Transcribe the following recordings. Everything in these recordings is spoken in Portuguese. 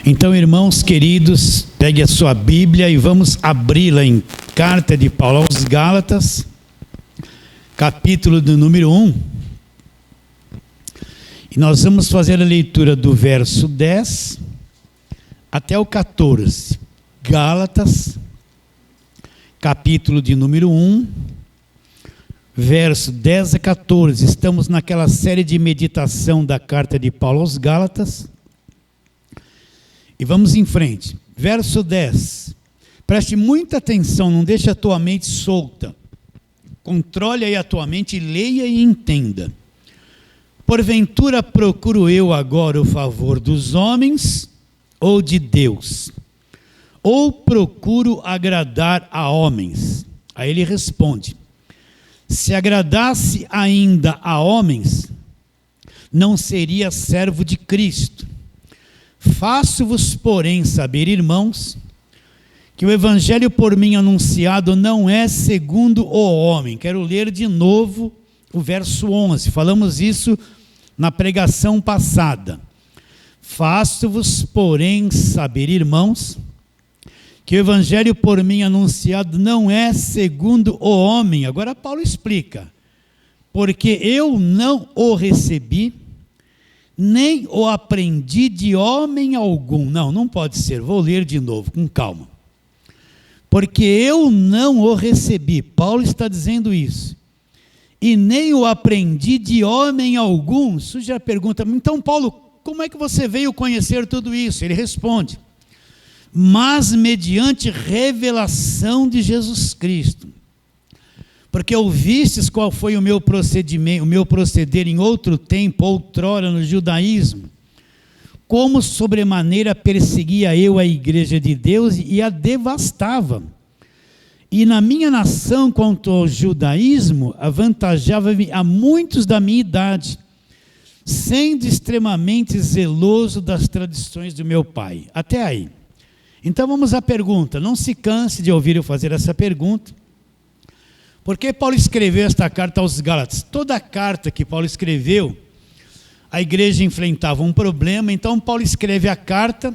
Então, irmãos queridos, pegue a sua Bíblia e vamos abri-la em Carta de Paulo aos Gálatas, capítulo do número 1. E nós vamos fazer a leitura do verso 10 até o 14. Gálatas, capítulo de número 1, verso 10 a 14. Estamos naquela série de meditação da Carta de Paulo aos Gálatas. E vamos em frente. Verso 10. Preste muita atenção, não deixe a tua mente solta. Controle aí a tua mente, leia e entenda. Porventura procuro eu agora o favor dos homens ou de Deus? Ou procuro agradar a homens? Aí ele responde: se agradasse ainda a homens, não seria servo de Cristo. Faço-vos, porém, saber, irmãos, que o evangelho por mim anunciado não é segundo o homem. Quero ler de novo o verso 11. Falamos isso na pregação passada. Faço-vos, porém, saber, irmãos, que o evangelho por mim anunciado não é segundo o homem. Agora Paulo explica: porque eu não o recebi, nem o aprendi de homem algum. Não pode ser. Vou ler de novo, com calma. Porque eu não o recebi. Paulo está dizendo isso. E nem o aprendi de homem algum. Surge a pergunta: então, Paulo, como é que você veio conhecer tudo isso? Ele responde: mas mediante revelação de Jesus Cristo. Porque ouvistes qual foi o meu procedimento, o meu proceder em outro tempo, outrora no judaísmo, como sobremaneira perseguia eu a igreja de Deus e a devastava. E na minha nação, quanto ao judaísmo, avantajava-me a muitos da minha idade, sendo extremamente zeloso das tradições do meu pai. Até aí. Então vamos à pergunta. Não se canse de ouvir eu fazer essa pergunta. Por que Paulo escreveu esta carta aos Gálatas? Toda a carta que Paulo escreveu, a igreja enfrentava um problema. Então Paulo escreve a carta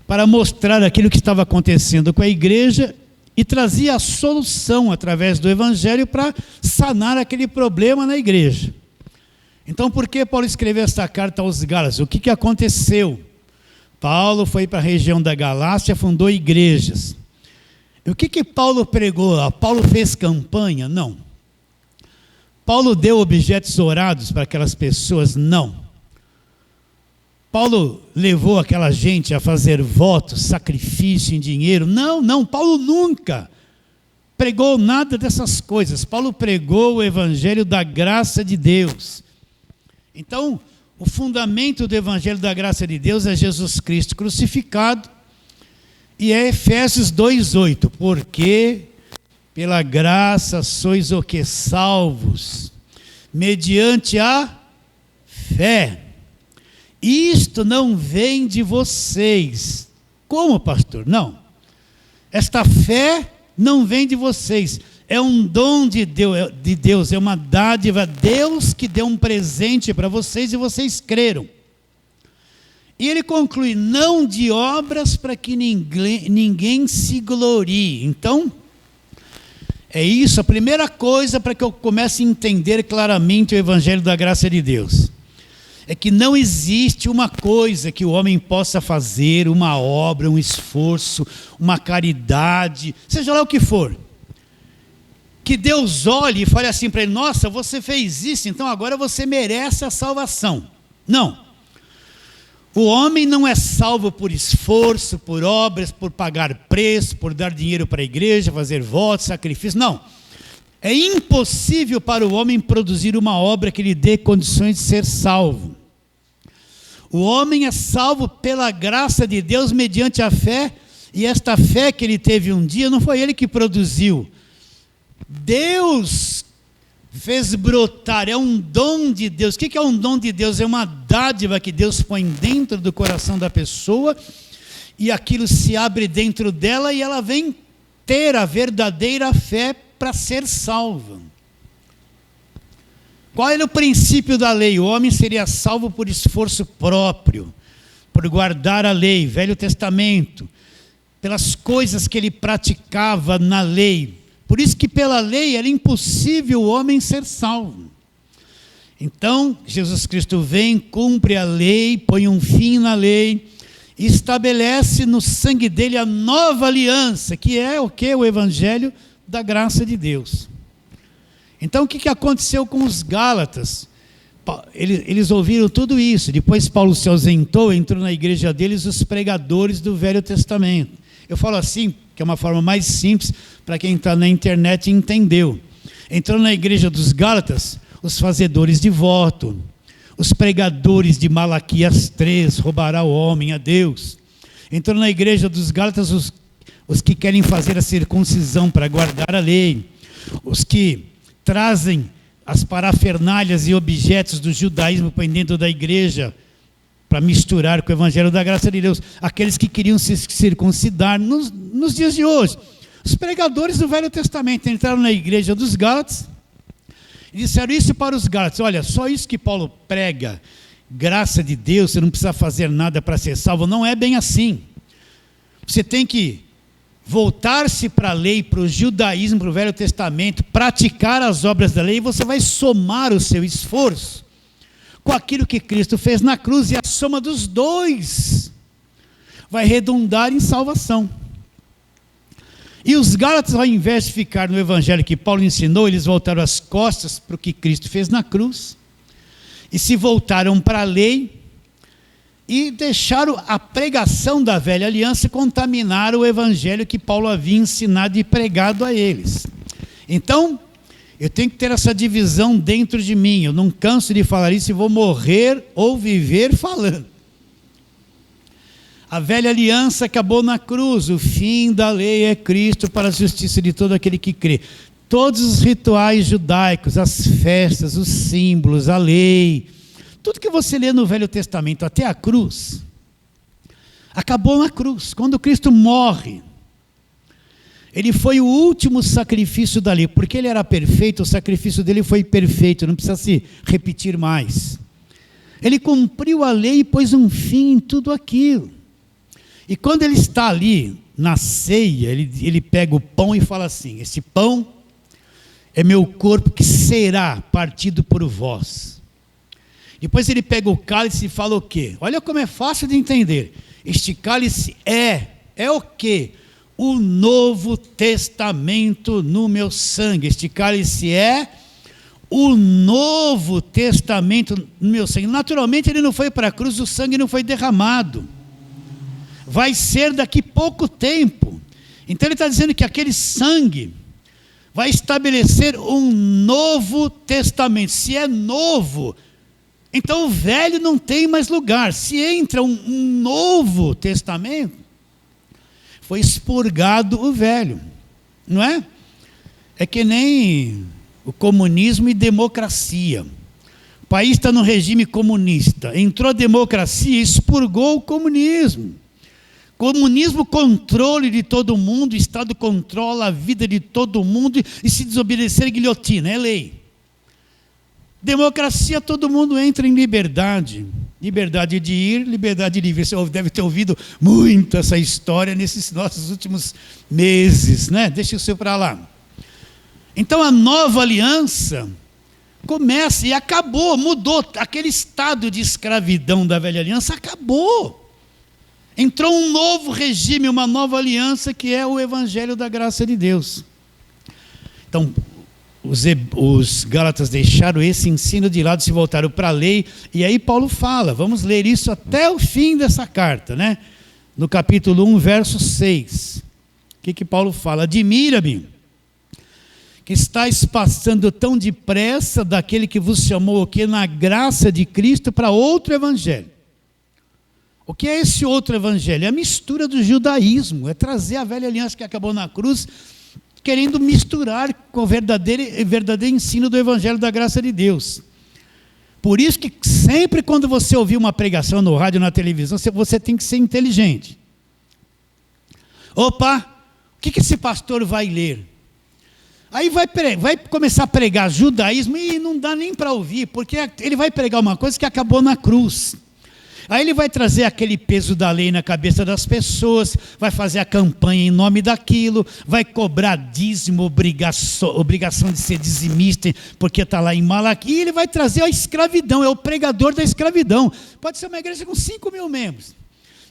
para mostrar aquilo que estava acontecendo com a igreja e trazia a solução através do evangelho para sanar aquele problema na igreja. Então por que Paulo escreveu esta carta aos Gálatas? O que aconteceu? Paulo foi para a região da Galácia, fundou igrejas. E o que Paulo pregou? Paulo fez campanha? Não. Paulo deu objetos orados para aquelas pessoas? Não. Paulo levou aquela gente a fazer votos, sacrifício em dinheiro? Não. Paulo nunca pregou nada dessas coisas. Paulo pregou o evangelho da graça de Deus. Então, o fundamento do evangelho da graça de Deus é Jesus Cristo crucificado. E é Efésios 2:8, porque pela graça sois o que salvos, mediante a fé. Isto não vem de vocês. Como, pastor? Não. Esta fé não vem de vocês. É um dom de Deus, é uma dádiva. Deus que deu um presente para vocês e vocês creram. E ele conclui: não de obras para que ninguém se glorie. Então, é isso, a primeira coisa para que eu comece a entender claramente o evangelho da graça de Deus. É que não existe uma coisa que o homem possa fazer, uma obra, um esforço, uma caridade, seja lá o que for, que Deus olhe e fale assim para ele: nossa, você fez isso, então agora você merece a salvação. Não. O homem não é salvo por esforço, por obras, por pagar preço, por dar dinheiro para a igreja, fazer votos, sacrifícios. Não. É impossível para o homem produzir uma obra que lhe dê condições de ser salvo. O homem é salvo pela graça de Deus mediante a fé, e esta fé que ele teve um dia não foi ele que produziu. Deus fez brotar, é um dom de Deus. O que é um dom de Deus? É uma dádiva que Deus põe dentro do coração da pessoa, e aquilo se abre dentro dela, e ela vem ter a verdadeira fé para ser salva. Qual era o princípio da lei? O homem seria salvo por esforço próprio, por guardar a lei, Velho Testamento, pelas coisas que ele praticava na lei. Por isso que pela lei era impossível o homem ser salvo. Então, Jesus Cristo vem, cumpre a lei, põe um fim na lei, e estabelece no sangue dele a nova aliança, que é o que? O Evangelho da graça de Deus. Então, o que aconteceu com os Gálatas? Eles ouviram tudo isso. Depois Paulo se ausentou, entrou na igreja deles os pregadores do Velho Testamento. Eu falo assim, que é uma forma mais simples, para quem está na internet entendeu. Entrou na igreja dos Gálatas os fazedores de voto, os pregadores de Malaquias 3, roubará o homem a Deus. Entrou na igreja dos Gálatas os que querem fazer a circuncisão para guardar a lei, os que trazem as parafernálias e objetos do judaísmo para dentro da igreja, para misturar com o evangelho da graça de Deus, aqueles que queriam se circuncidar nos dias de hoje. Os pregadores do Velho Testamento entraram na igreja dos Gálatas e disseram isso para os Gálatas: olha, só isso que Paulo prega, graça de Deus, você não precisa fazer nada para ser salvo. Não é bem assim. Você tem que voltar-se para a lei, para o judaísmo, para o Velho Testamento, praticar as obras da lei, e você vai somar o seu esforço com aquilo que Cristo fez na cruz, e a soma dos dois vai redundar em salvação. E os Gálatas, ao invés de ficar no evangelho que Paulo ensinou, eles voltaram as costas para o que Cristo fez na cruz, e se voltaram para a lei, e deixaram a pregação da velha aliança contaminar o evangelho que Paulo havia ensinado e pregado a eles. Então, eu tenho que ter essa divisão dentro de mim. Eu não canso de falar isso e vou morrer ou viver falando. A velha aliança acabou na cruz. O fim da lei é Cristo para a justiça de todo aquele que crê. Todos os rituais judaicos, as festas, os símbolos, a lei, tudo que você lê no Velho Testamento, até a cruz, acabou na cruz. Quando Cristo morre, ele foi o último sacrifício da lei. Porque ele era perfeito, o sacrifício dele foi perfeito, não precisa se repetir mais. Ele cumpriu a lei e pôs um fim em tudo aquilo. E quando ele está ali, na ceia, ele pega o pão e fala assim: esse pão é meu corpo que será partido por vós. Depois ele pega o cálice e fala o quê? Olha como é fácil de entender. Este cálice é o quê? O Novo Testamento no meu sangue. Este cálice é o Novo Testamento no meu sangue. Naturalmente ele não foi para a cruz, o sangue não foi derramado. Vai ser daqui pouco tempo. Então ele está dizendo que aquele sangue vai estabelecer um Novo Testamento. Se é novo, então o velho não tem mais lugar. Se entra um Novo Testamento, foi expurgado o velho, não é? É que nem o comunismo e democracia. O país está no regime comunista, entrou a democracia e expurgou o comunismo. Comunismo, controle de todo mundo, o Estado controla a vida de todo mundo, e se desobedecer, guilhotina, é lei. Democracia, todo mundo entra em liberdade. Liberdade de ir, liberdade de vir. Você deve ter ouvido muito essa história nesses nossos últimos meses, né? Deixa isso para lá. Então a nova aliança começa e acabou, mudou. Aquele estado de escravidão da velha aliança acabou. Entrou um novo regime, uma nova aliança, que é o evangelho da graça de Deus. Então, os Gálatas deixaram esse ensino de lado, se voltaram para a lei, e aí Paulo fala, vamos ler isso até o fim dessa carta, né? No capítulo 1, verso 6. O que Paulo fala? Admira-me que estáis passando tão depressa daquele que vos chamou aqui na graça de Cristo para outro evangelho. O que é esse outro evangelho? É a mistura do judaísmo, é trazer a velha aliança que acabou na cruz, querendo misturar com o verdadeiro ensino do evangelho da graça de Deus. Por isso que sempre quando você ouvir uma pregação no rádio, na televisão, você tem que ser inteligente. Opa, o que esse pastor vai ler? Aí vai começar a pregar judaísmo e não dá nem para ouvir, porque ele vai pregar uma coisa que acabou na cruz. Aí ele vai trazer aquele peso da lei na cabeça das pessoas, vai fazer a campanha em nome daquilo, vai cobrar dízimo, obrigação de ser dizimista, porque está lá em Malaquias, e ele vai trazer a escravidão, é o pregador da escravidão. Pode ser uma igreja com 5 mil membros.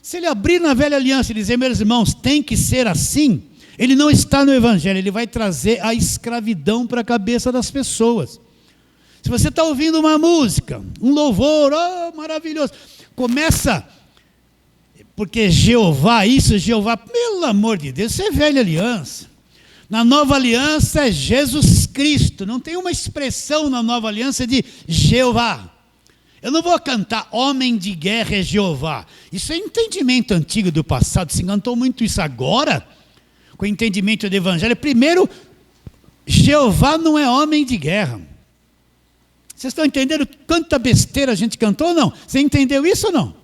Se ele abrir na velha aliança e dizer, meus irmãos, tem que ser assim, ele não está no evangelho, ele vai trazer a escravidão para a cabeça das pessoas. Se você está ouvindo uma música, um louvor, oh, maravilhoso, começa, porque Jeová, pelo amor de Deus, isso é velha aliança. Na nova aliança é Jesus Cristo, não tem uma expressão na nova aliança de Jeová. Eu não vou cantar homem de guerra é Jeová. Isso é entendimento antigo do passado, se encantou muito isso agora, com o entendimento do evangelho. Primeiro, Jeová não é homem de guerra. Vocês estão entendendo quanta besteira a gente cantou ou não? Você entendeu isso ou não?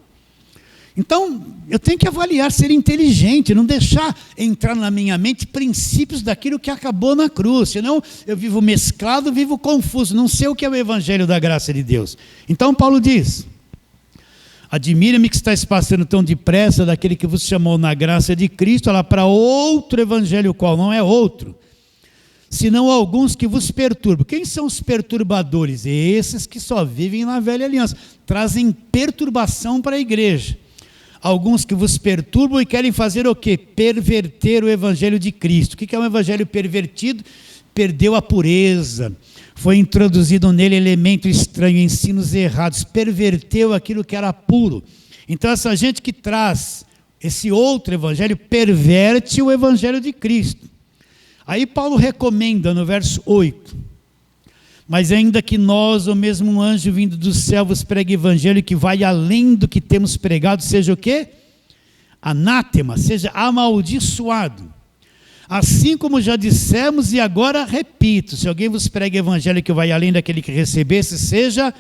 Então, eu tenho que avaliar, ser inteligente, não deixar entrar na minha mente princípios daquilo que acabou na cruz. Senão, eu vivo mesclado, vivo confuso, não sei o que é o evangelho da graça de Deus. Então, Paulo diz, admira-me que estáis passando tão depressa daquele que vos chamou na graça de Cristo, lá para outro evangelho, qual não é outro, senão alguns que vos perturbam. Quem são os perturbadores? Esses que só vivem na velha aliança, trazem perturbação para a igreja. Alguns que vos perturbam e querem fazer o quê? Perverter o evangelho de Cristo. O que é um evangelho pervertido? Perdeu a pureza, foi introduzido nele elemento estranho, ensinos errados, perverteu aquilo que era puro. Então essa gente que traz esse outro evangelho, perverte o evangelho de Cristo. Aí Paulo recomenda no verso 8, mas ainda que nós, ou mesmo um anjo vindo do céu, vos pregue evangelho que vai além do que temos pregado, seja o quê? Anátema, seja amaldiçoado. Assim como já dissemos e agora repito, se alguém vos pregue evangelho que vai além daquele que recebesse, seja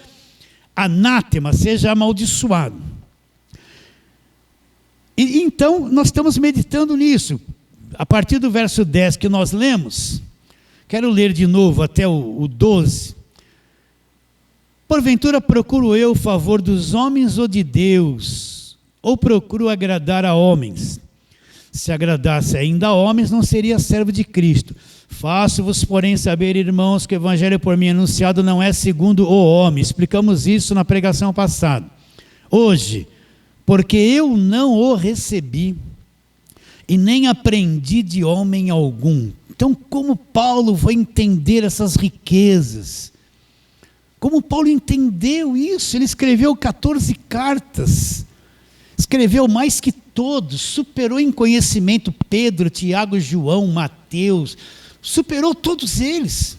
anátema, seja amaldiçoado. E então nós estamos meditando nisso. A partir do verso 10 que nós lemos, quero ler de novo até o 12. Porventura procuro eu o favor dos homens ou de Deus? Ou procuro agradar a homens? Se agradasse ainda a homens, não seria servo de Cristo. Faço-vos, porém, saber, irmãos, que o evangelho por mim anunciado não é segundo o homem. Explicamos isso na pregação passada. Hoje, porque eu não o recebi, e nem aprendi de homem algum. Então, como Paulo vai entender essas riquezas? Como Paulo entendeu isso? Ele escreveu 14 cartas, escreveu mais que todos, superou em conhecimento Pedro, Tiago, João, Mateus, superou todos eles.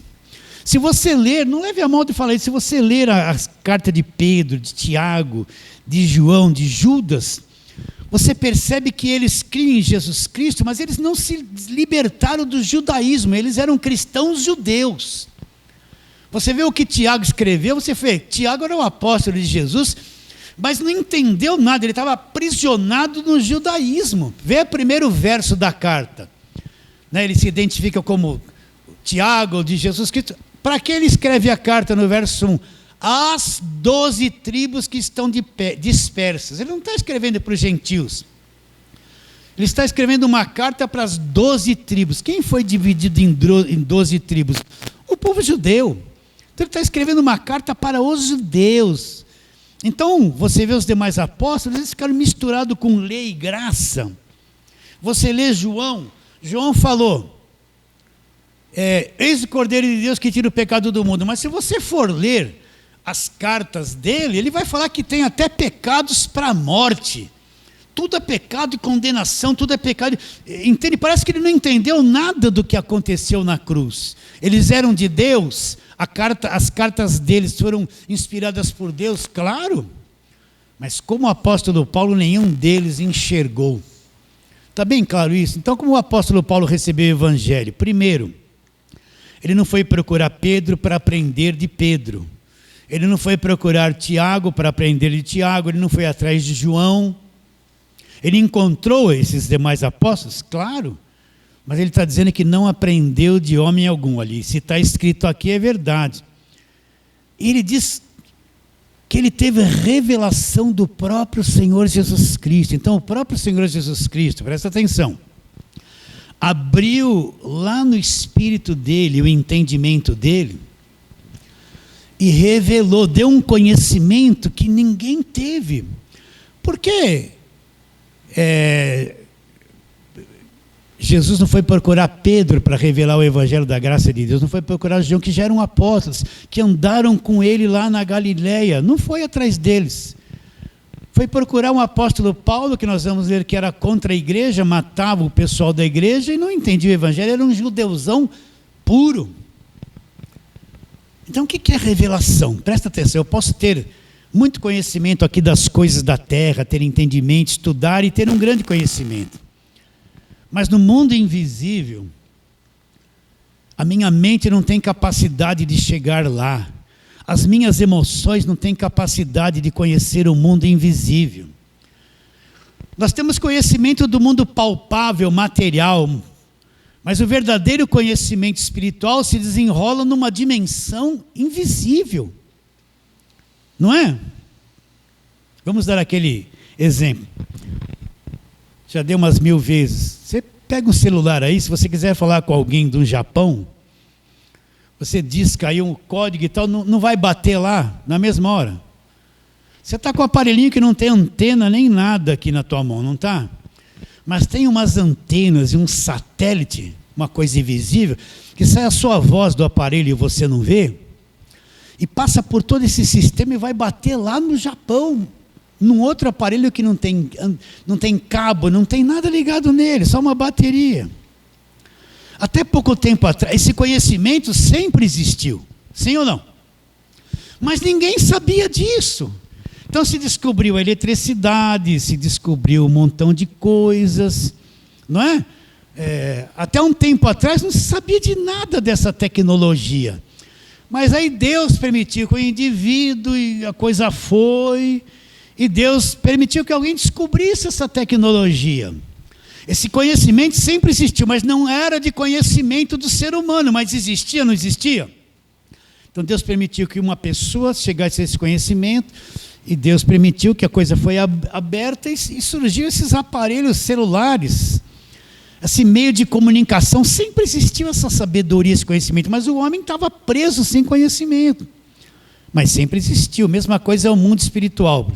Se você ler, não leve a mal de falar isso, se você ler as cartas de Pedro, de Tiago, de João, de Judas, você percebe que eles criam em Jesus Cristo, mas eles não se libertaram do judaísmo, eles eram cristãos judeus. Você vê o que Tiago escreveu, você vê, Tiago era um apóstolo de Jesus, mas não entendeu nada, ele estava aprisionado no judaísmo. Vê o primeiro verso da carta, ele se identifica como Tiago de Jesus Cristo. Para que ele escreve a carta no verso 1? As 12 tribos que estão dispersas. Ele não está escrevendo para os gentios. Ele está escrevendo uma carta para as 12 tribos. Quem foi dividido em 12 tribos? O povo judeu. Então ele está escrevendo uma carta para os judeus. Então, você vê os demais apóstolos, eles ficaram misturados com lei e graça. Você lê João falou, eis o Cordeiro de Deus que tira o pecado do mundo. Mas se você for ler as cartas dele, ele vai falar que tem até pecados para a morte. Tudo é pecado e condenação, tudo é pecado. Entende? Parece que ele não entendeu nada do que aconteceu na cruz. Eles eram de Deus, as cartas deles foram inspiradas por Deus, claro. Mas como o apóstolo Paulo, nenhum deles enxergou. Está bem claro isso? Então, como o apóstolo Paulo recebeu o evangelho? Primeiro, ele não foi procurar Pedro para aprender de Pedro. Ele não foi procurar Tiago para aprender de Tiago, ele não foi atrás de João. Ele encontrou esses demais apóstolos, claro, mas ele está dizendo que não aprendeu de homem algum ali. Se está escrito aqui, é verdade. E ele diz que ele teve revelação do próprio Senhor Jesus Cristo. Então, o próprio Senhor Jesus Cristo, presta atenção, abriu lá no espírito dele, o entendimento dele, e revelou, deu um conhecimento que ninguém teve. Por quê? Jesus não foi procurar Pedro para revelar o evangelho da graça de Deus, não foi procurar João, que já eram apóstolos, que andaram com ele lá na Galileia, não foi atrás deles. Foi procurar um apóstolo Paulo, que nós vamos ler que era contra a igreja, matava o pessoal da igreja e não entendia o evangelho, era um judeuzão puro. Então o que é revelação? Presta atenção, eu posso ter muito conhecimento aqui das coisas da terra, ter entendimento, estudar e ter um grande conhecimento. Mas no mundo invisível, a minha mente não tem capacidade de chegar lá. As minhas emoções não têm capacidade de conhecer o mundo invisível. Nós temos conhecimento do mundo palpável, material, mas o verdadeiro conhecimento espiritual se desenrola numa dimensão invisível. Não é? Vamos dar aquele exemplo. Já dei umas 1000 vezes. Você pega um celular aí, se você quiser falar com alguém do Japão, você disca aí um código e tal, não vai bater lá na mesma hora. Você está com um aparelhinho que não tem antena nem nada aqui na tua mão, não está? Mas tem umas antenas e um satélite, uma coisa invisível, que sai a sua voz do aparelho e você não vê, e passa por todo esse sistema e vai bater lá no Japão, num outro aparelho que não tem cabo, não tem nada ligado nele, só uma bateria. Até pouco tempo atrás, esse conhecimento sempre existiu, sim ou não? Mas ninguém sabia disso. Então se descobriu a eletricidade, se descobriu um montão de coisas, não é? Até um tempo atrás não se sabia de nada dessa tecnologia. Mas aí Deus permitiu que o indivíduo, e a coisa foi, e Deus permitiu que alguém descobrisse essa tecnologia. Esse conhecimento sempre existiu, mas não era de conhecimento do ser humano, mas existia, não existia? Então Deus permitiu que uma pessoa chegasse a esse conhecimento, e Deus permitiu que a coisa foi aberta, e surgiu esses aparelhos celulares, esse meio de comunicação. Sempre existiu essa sabedoria, esse conhecimento, mas o homem estava preso sem conhecimento. Mas sempre existiu. Mesma coisa é o mundo espiritual.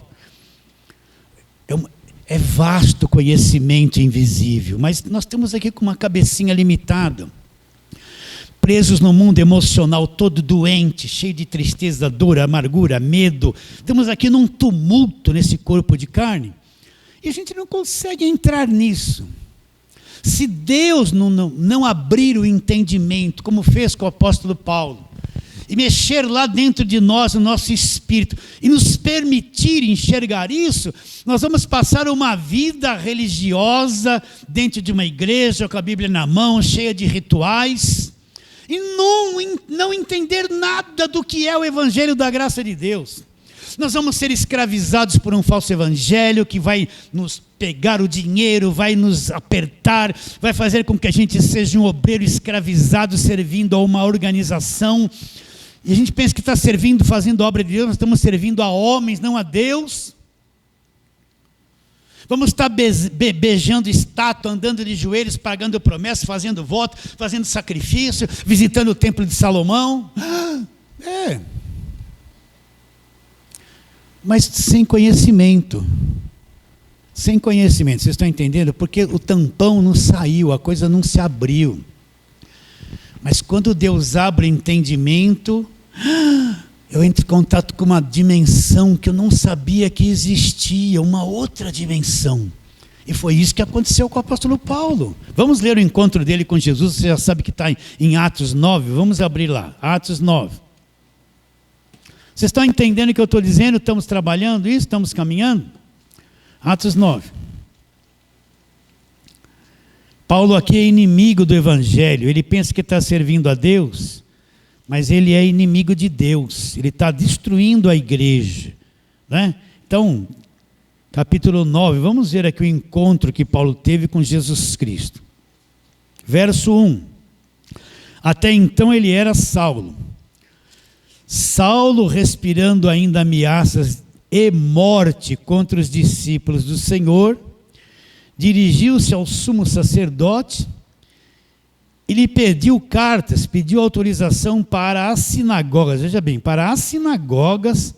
É vasto o conhecimento invisível, mas nós estamos aqui com uma cabecinha limitada, presos no mundo emocional, todo doente, cheio de tristeza, dor, amargura, medo. Estamos aqui num tumulto nesse corpo de carne, e a gente não consegue entrar nisso. Se Deus não abrir o entendimento, como fez com o apóstolo Paulo, e mexer lá dentro de nós, no nosso espírito, e nos permitir enxergar isso, nós vamos passar uma vida religiosa dentro de uma igreja, com a Bíblia na mão, cheia de rituais, e não entender nada do que é o evangelho da graça de Deus. Nós vamos ser escravizados por um falso evangelho que vai nos pegar o dinheiro, vai nos apertar, vai fazer com que a gente seja um obreiro escravizado, servindo a uma organização. E a gente pensa que está servindo, fazendo a obra de Deus, nós estamos servindo a homens, não a Deus. Vamos estar beijando estátua, andando de joelhos, pagando promessas, fazendo voto, fazendo sacrifício, visitando o templo de Salomão. Mas sem conhecimento. Sem conhecimento, vocês estão entendendo? Porque o tampão não saiu, a coisa não se abriu. Mas quando Deus abre entendimento, eu entro em contato com uma dimensão que eu não sabia que existia, uma outra dimensão. E foi isso que aconteceu com o apóstolo Paulo. Vamos ler o encontro dele com Jesus, você já sabe que está em Atos 9, vamos abrir lá, Atos 9. Vocês estão entendendo o que eu estou dizendo? Estamos trabalhando isso? Estamos caminhando? Atos 9. Paulo aqui é inimigo do evangelho, ele pensa que está servindo a Deus, mas ele é inimigo de Deus, ele está destruindo a igreja, né? Então, capítulo 9, vamos ver aqui o encontro que Paulo teve com Jesus Cristo. Verso 1. Até então ele era Saulo, Saulo, respirando ainda ameaças e morte contra os discípulos do Senhor, dirigiu-se ao sumo sacerdote e lhe pediu cartas, pediu autorização para as sinagogas, veja bem, para as sinagogas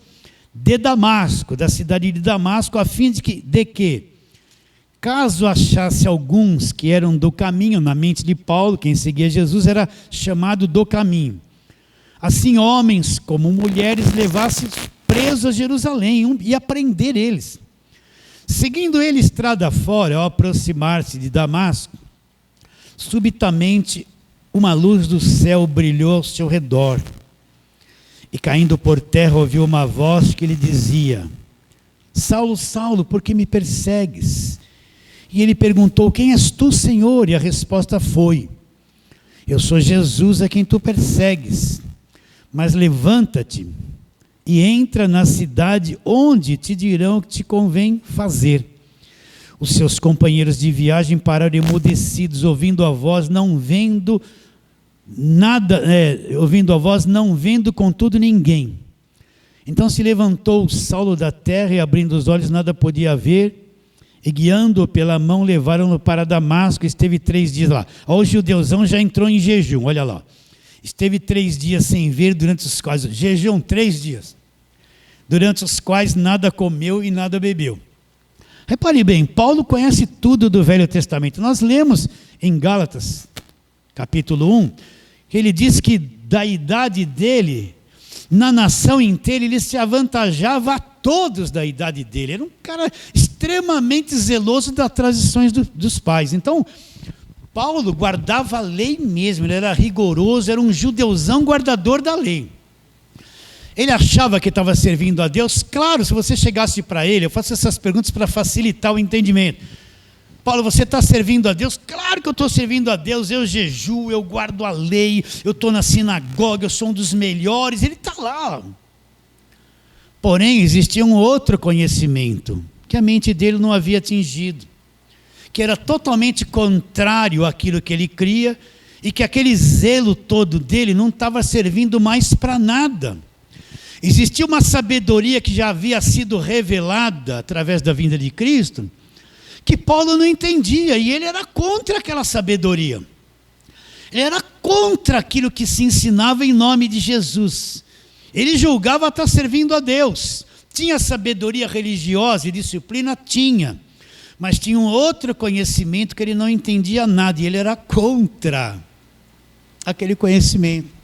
de Damasco, da cidade de Damasco, a fim de que, caso achasse alguns que eram do caminho, na mente de Paulo, quem seguia Jesus era chamado do caminho, assim homens como mulheres levassem presos a Jerusalém e prender eles. Seguindo ele estrada fora, ao aproximar-se de Damasco, subitamente uma luz do céu brilhou ao seu redor, e caindo por terra ouviu uma voz que lhe dizia: Saulo, Saulo, por que me persegues? E ele perguntou: quem és tu, Senhor? E a resposta foi: eu sou Jesus a quem tu persegues, mas levanta-te e entra na cidade, onde te dirão o que te convém fazer. Os seus companheiros de viagem pararam emudecidos, ouvindo a voz, não vendo nada, não vendo contudo ninguém. Então se levantou Saulo da terra e, abrindo os olhos, nada podia ver, e guiando-o pela mão, levaram-no para Damasco. Esteve 3 dias lá. Ó, o judeuzão já entrou em jejum, olha lá. Esteve 3 dias sem ver, durante os quais, jejum 3 dias, durante os quais nada comeu e nada bebeu. Repare bem, Paulo conhece tudo do Velho Testamento. Nós lemos em Gálatas, capítulo 1, que ele diz que da idade dele, na nação inteira, ele se avantajava a todos da idade dele. Era um cara extremamente zeloso das tradições dos pais. Então, Paulo guardava a lei mesmo, ele era rigoroso, era um judeuzão guardador da lei. Ele achava que estava servindo a Deus? Claro, se você chegasse para ele, eu faço essas perguntas para facilitar o entendimento. Paulo, você está servindo a Deus? Claro que eu estou servindo a Deus, eu jejuo, eu guardo a lei, eu estou na sinagoga, eu sou um dos melhores, ele está lá. Porém, existia um outro conhecimento, que a mente dele não havia atingido, que era totalmente contrário àquilo que ele cria, e que aquele zelo todo dele não estava servindo mais para nada. Existia uma sabedoria que já havia sido revelada através da vinda de Cristo, que Paulo não entendia, e ele era contra aquela sabedoria. Ele era contra aquilo que se ensinava em nome de Jesus. Ele julgava estar servindo a Deus. Tinha sabedoria religiosa e disciplina? Tinha. Mas tinha um outro conhecimento que ele não entendia nada, e ele era contra aquele conhecimento.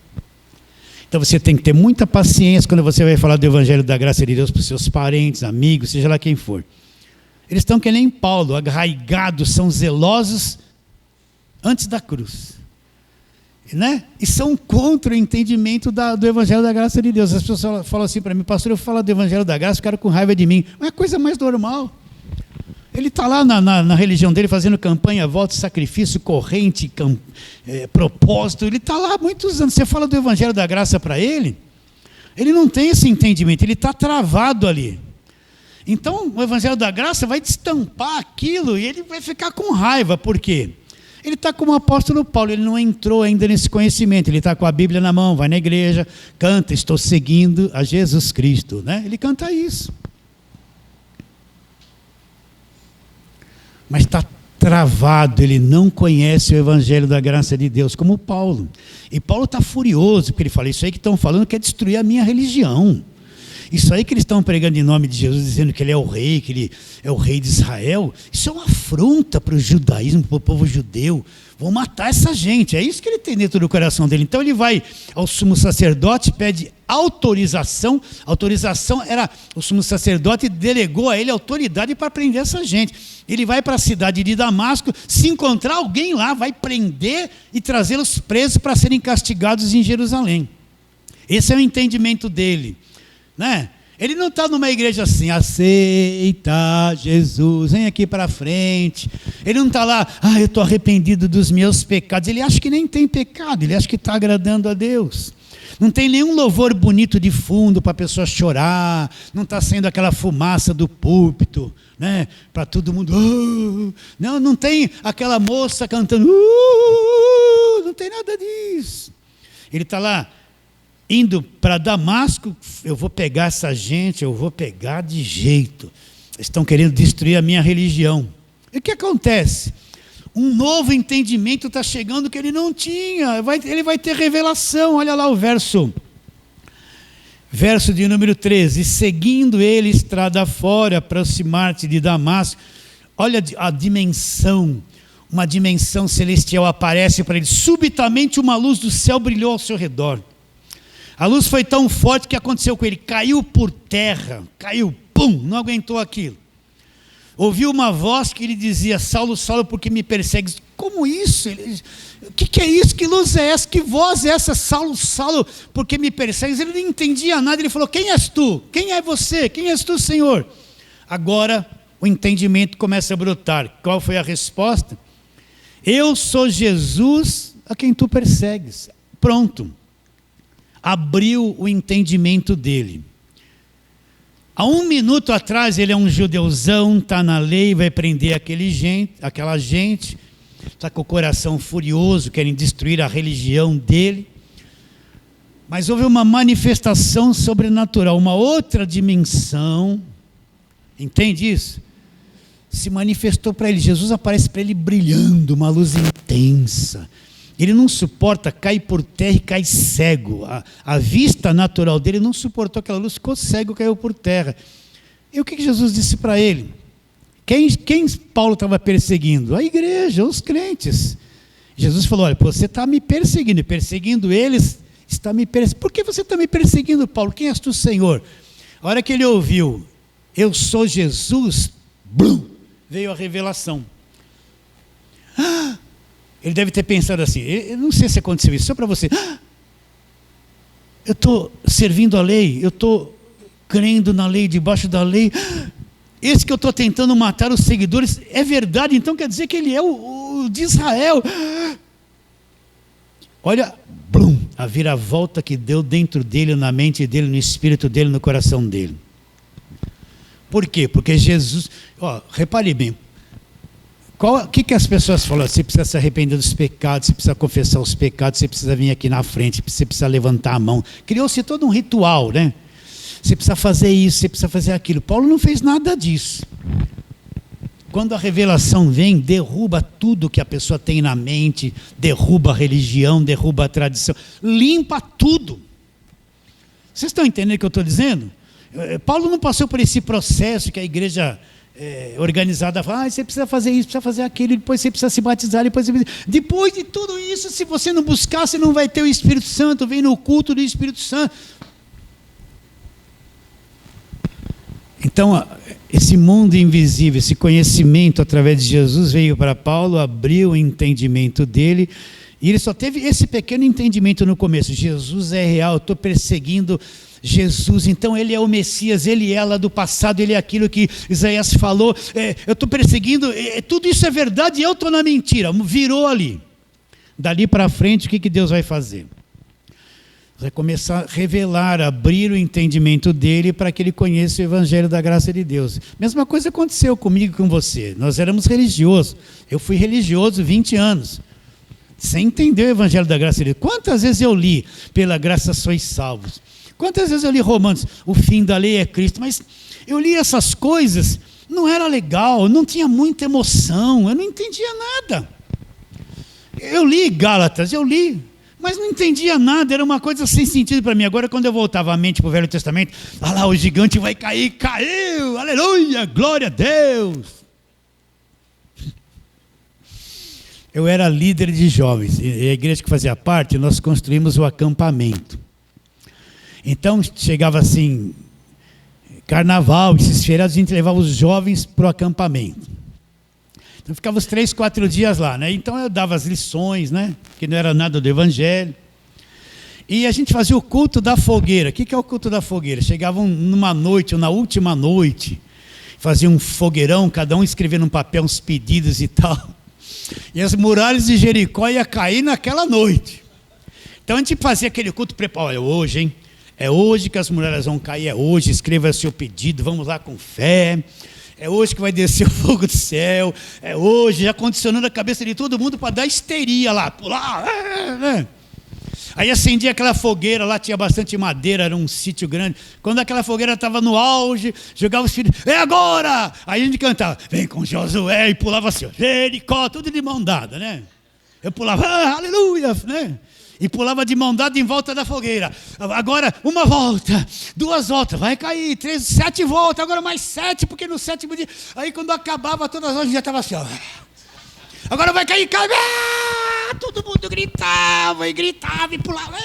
Então você tem que ter muita paciência quando você vai falar do Evangelho da Graça de Deus para os seus parentes, amigos, seja lá quem for. Eles estão que nem Paulo, arraigados, são zelosos antes da cruz, né? E são contra o entendimento do Evangelho da Graça de Deus. As pessoas falam assim para mim: pastor, eu falo do Evangelho da Graça, ficaram com raiva de mim. Mas é a coisa mais normal. Ele está lá na religião dele, fazendo campanha, voto, sacrifício, corrente, propósito. Ele está lá há muitos anos. Você fala do Evangelho da Graça para ele, ele não tem esse entendimento, ele está travado ali. Então, o Evangelho da Graça vai destampar aquilo e ele vai ficar com raiva. Por quê? Ele está como o apóstolo Paulo, ele não entrou ainda nesse conhecimento. Ele está com a Bíblia na mão, vai na igreja, canta, estou seguindo a Jesus Cristo, né? Ele canta isso. Mas está travado, ele não conhece o Evangelho da Graça de Deus, como Paulo. E Paulo está furioso, porque ele fala: isso aí que estão falando quer destruir a minha religião. Isso aí que eles estão pregando em nome de Jesus, dizendo que ele é o rei, que ele é o rei de Israel, isso é uma afronta para o judaísmo, para o povo judeu. Vão matar essa gente. É isso que ele tem dentro do coração dele. Então ele vai ao sumo sacerdote, pede autorização. Autorização era, o sumo sacerdote delegou a ele autoridade para prender essa gente. Ele vai para a cidade de Damasco, se encontrar alguém lá, vai prender e trazê-los presos para serem castigados em Jerusalém. Esse é o entendimento dele, né? Ele não está numa igreja assim: aceita Jesus, vem aqui para frente. Ele não está lá: eu estou arrependido dos meus pecados. Ele acha que nem tem pecado, ele acha que está agradando a Deus. Não tem nenhum louvor bonito de fundo para a pessoa chorar, não está saindo aquela fumaça do púlpito, né, para todo mundo. Não tem aquela moça cantando, não tem nada disso. Ele está lá indo para Damasco, eu vou pegar essa gente, eu vou pegar de jeito. Eles estão querendo destruir a minha religião. E o que acontece? Um novo entendimento está chegando que ele não tinha. Ele vai ter revelação. Olha lá o verso de número 13. E seguindo ele estrada fora, aproximar-se de Damasco. Olha a dimensão. Uma dimensão celestial aparece para ele. Subitamente uma luz do céu brilhou ao seu redor. A luz foi tão forte que aconteceu com ele. Caiu por terra. Caiu, pum, não aguentou aquilo. Ouviu uma voz que lhe dizia: Saulo, Saulo, por que me persegues? Como isso? O que é isso? Que luz é essa? Que voz é essa? Saulo, Saulo, por que me persegues? Ele não entendia nada. Ele falou: quem és tu? Quem é você? Quem és tu, Senhor? Agora o entendimento começa a brotar. Qual foi a resposta? Eu sou Jesus a quem tu persegues. Pronto. Abriu o entendimento dele. Há 1 minuto atrás ele é um judeuzão, está na lei, vai prender aquela gente, está com o coração furioso, querem destruir a religião dele. Mas houve uma manifestação sobrenatural, uma outra dimensão, entende isso? Se manifestou para ele. Jesus aparece para ele brilhando, uma luz intensa. Ele não suporta, cai por terra e cai cego. A vista natural dele não suportou aquela luz, ficou cego, caiu por terra. E o que Jesus disse para ele? Quem Paulo estava perseguindo? A igreja, os crentes. Jesus falou: olha, você está me perseguindo, e perseguindo eles, está me perseguindo. Por que você está me perseguindo, Paulo? Quem és tu, Senhor? A hora que ele ouviu, eu sou Jesus, blum, veio a revelação. Ele deve ter pensado assim, eu não sei se aconteceu isso, só para você. Eu estou servindo a lei, eu estou crendo na lei, debaixo da lei. Esse que eu estou tentando matar os seguidores, é verdade, então quer dizer que ele é o de Israel. Olha, blum, a viravolta que deu dentro dele, na mente dele, no espírito dele, no coração dele. Por quê? Porque Jesus, repare bem, o que as pessoas falam? Você precisa se arrepender dos pecados, você precisa confessar os pecados, você precisa vir aqui na frente, você precisa levantar a mão. Criou-se todo um ritual, né? Você precisa fazer isso, você precisa fazer aquilo. Paulo não fez nada disso. Quando a revelação vem, derruba tudo que a pessoa tem na mente, derruba a religião, derruba a tradição, limpa tudo. Vocês estão entendendo o que eu estou dizendo? Paulo não passou por esse processo que a igreja organizada fala: você precisa fazer isso, precisa fazer aquilo, depois você precisa se batizar, depois de tudo isso, se você não buscar, você não vai ter o Espírito Santo. Vem no culto do Espírito Santo. Então, esse mundo invisível, esse conhecimento através de Jesus veio para Paulo, abriu o entendimento dele, e ele só teve esse pequeno entendimento no começo: Jesus é real, eu estou perseguindo Jesus, então ele é o Messias, ele é lá do passado, ele é aquilo que Isaías falou, eu estou perseguindo, tudo isso é verdade e eu estou na mentira. Virou ali. Dali para frente, o que Deus vai fazer? Vai começar a revelar, abrir o entendimento dele para que ele conheça o Evangelho da graça de Deus. Mesma coisa aconteceu comigo e com você. Nós éramos religiosos, eu fui religioso 20 anos, sem entender o Evangelho da graça de Deus. Quantas vezes eu li, pela graça sois salvos? Quantas vezes eu li Romanos, o fim da lei é Cristo, mas eu li essas coisas, não era legal, não tinha muita emoção, eu não entendia nada. Eu li Gálatas, mas não entendia nada, era uma coisa sem sentido para mim. Agora, quando eu voltava a mente para o Velho Testamento, lá o gigante vai cair, caiu, aleluia, glória a Deus. Eu era líder de jovens, e a igreja que fazia parte, nós construímos o acampamento. Então, chegava assim, carnaval, esses feriados, a gente levava os jovens para o acampamento. Então, ficava os 3, 4 dias lá, né? Então, eu dava as lições, né? Que não era nada do Evangelho. E a gente fazia o culto da fogueira. O que é o culto da fogueira? Chegavam numa noite, ou na última noite, fazia um fogueirão, cada um escrevia num papel uns pedidos e tal. E as muralhas de Jericó iam cair naquela noite. Então, a gente fazia aquele culto preparado. Olha, hoje, hein? É hoje que as muralhas vão cair, é hoje, escreva seu pedido, vamos lá com fé. É hoje que vai descer o fogo do céu, é hoje, já condicionando a cabeça de todo mundo para dar histeria lá, pular. Aí acendia aquela fogueira, lá tinha bastante madeira, era um sítio grande. Quando aquela fogueira estava no auge, jogava os filhos, é agora! Aí a gente cantava, vem com Josué, e pulava assim, Jericó, tudo de mão dada, né? Eu pulava, aleluia, né? E pulava de mão dada em volta da fogueira. Agora, uma volta, 2 voltas, vai cair, 3, 7 voltas, agora mais 7, porque no 7º dia... Aí quando acabava todas as horas, já estava assim, ó. Agora vai cair, cai! Todo mundo gritava e gritava e pulava.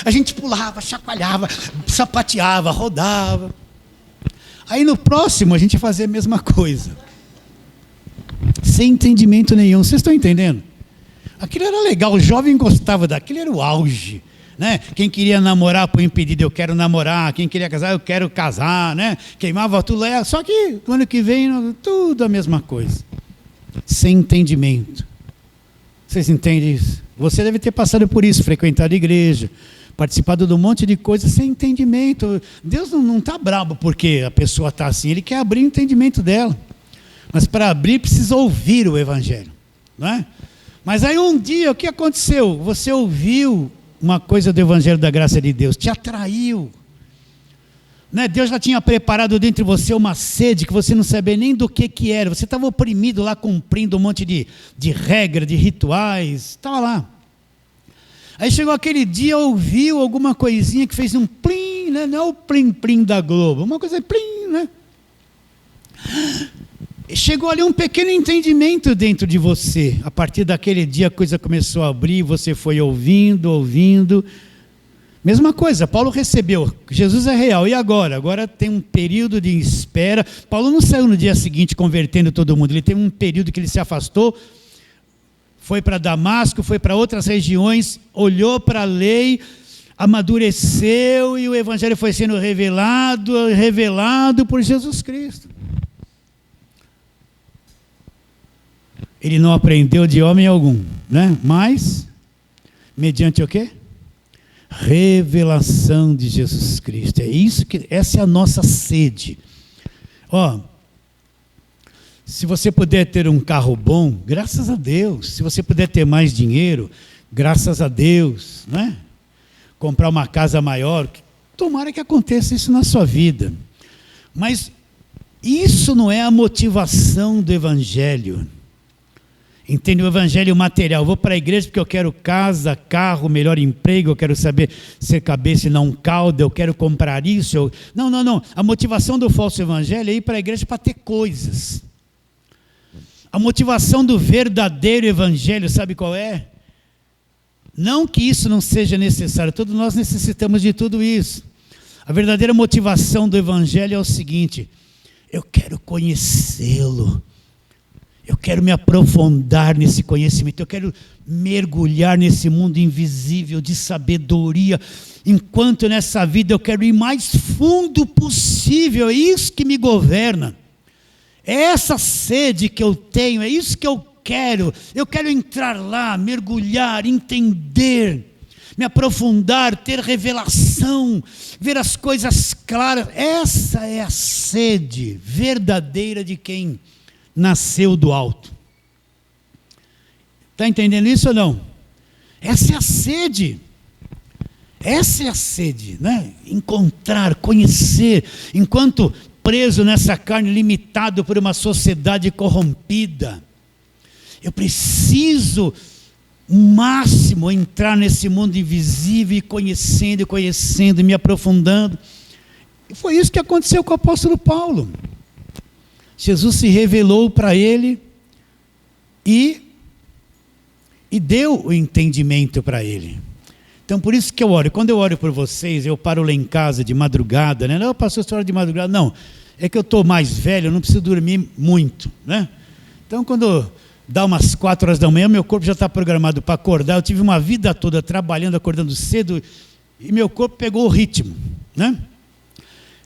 A gente pulava, chacoalhava, sapateava, rodava. Aí no próximo a gente fazia a mesma coisa. Sem entendimento nenhum. Vocês estão entendendo? Aquilo era legal, o jovem gostava daquilo, era o auge. Né? Quem queria namorar põe um pedido, eu quero namorar. Quem queria casar, eu quero casar. Né? Queimava tudo. Só que no ano que vem, tudo a mesma coisa. Sem entendimento. Vocês entendem isso? Você deve ter passado por isso, frequentado a igreja, participado de um monte de coisas sem entendimento. Deus não está bravo porque a pessoa está assim, Ele quer abrir o entendimento dela. Mas para abrir precisa ouvir o Evangelho. Não é? Mas aí um dia, o que aconteceu? Você ouviu uma coisa do Evangelho da graça de Deus, te atraiu. Né? Deus já tinha preparado dentro de você uma sede que você não sabia nem do que era. Você estava oprimido lá, cumprindo um monte de regras, de rituais. Estava lá. Aí chegou aquele dia, ouviu alguma coisinha que fez um plim, né? Não é o plim-plim da Globo, uma coisa plim, né? Chegou ali um pequeno entendimento dentro de você. A partir daquele dia a coisa começou a abrir, você foi ouvindo. Mesma coisa, Paulo recebeu, Jesus é real, e agora? Agora tem um período de espera. Paulo não saiu no dia seguinte convertendo todo mundo, ele teve um período que ele se afastou, foi para Damasco, foi para outras regiões, olhou para a lei, amadureceu e o Evangelho foi sendo revelado por Jesus Cristo. Ele não aprendeu de homem algum, né? Mas, mediante o quê? Revelação de Jesus Cristo. Essa é a nossa sede. Se você puder ter um carro bom, graças a Deus. Se você puder ter mais dinheiro, graças a Deus, né? Comprar uma casa maior, tomara que aconteça isso na sua vida. Mas isso não é a motivação do Evangelho. Entende? O Evangelho material. Eu vou para a igreja porque eu quero casa, carro, melhor emprego, eu quero saber ser cabeça e não cauda, eu quero comprar isso. Não. A motivação do falso evangelho é ir para a igreja para ter coisas. A motivação do verdadeiro evangelho, sabe qual é? Não que isso não seja necessário, todos nós necessitamos de tudo isso. A verdadeira motivação do evangelho é o seguinte: eu quero conhecê-lo. Eu quero me aprofundar nesse conhecimento, eu quero mergulhar nesse mundo invisível de sabedoria, enquanto nessa vida eu quero ir mais fundo possível, é isso que me governa, é essa sede que eu tenho, é isso que eu quero entrar lá, mergulhar, entender, me aprofundar, ter revelação, ver as coisas claras. Essa é a sede verdadeira de quem nasceu do alto. Está entendendo isso ou não? Essa é a sede. Essa é a sede, né? Encontrar, conhecer, enquanto preso nessa carne, limitado por uma sociedade corrompida. Eu preciso, o máximo, entrar nesse mundo invisível e conhecendo, me aprofundando. E foi isso que aconteceu com o apóstolo Paulo. Jesus se revelou para ele e deu o entendimento para ele. Então, por isso que eu oro. Quando eu oro por vocês, eu paro lá em casa de madrugada, né? Não, pastor, você ora de madrugada. Não, é que eu estou mais velho, eu não preciso dormir muito, né? Então, quando dá umas 4 horas da manhã, meu corpo já está programado para acordar. Eu tive uma vida toda trabalhando, acordando cedo, e meu corpo pegou o ritmo, né?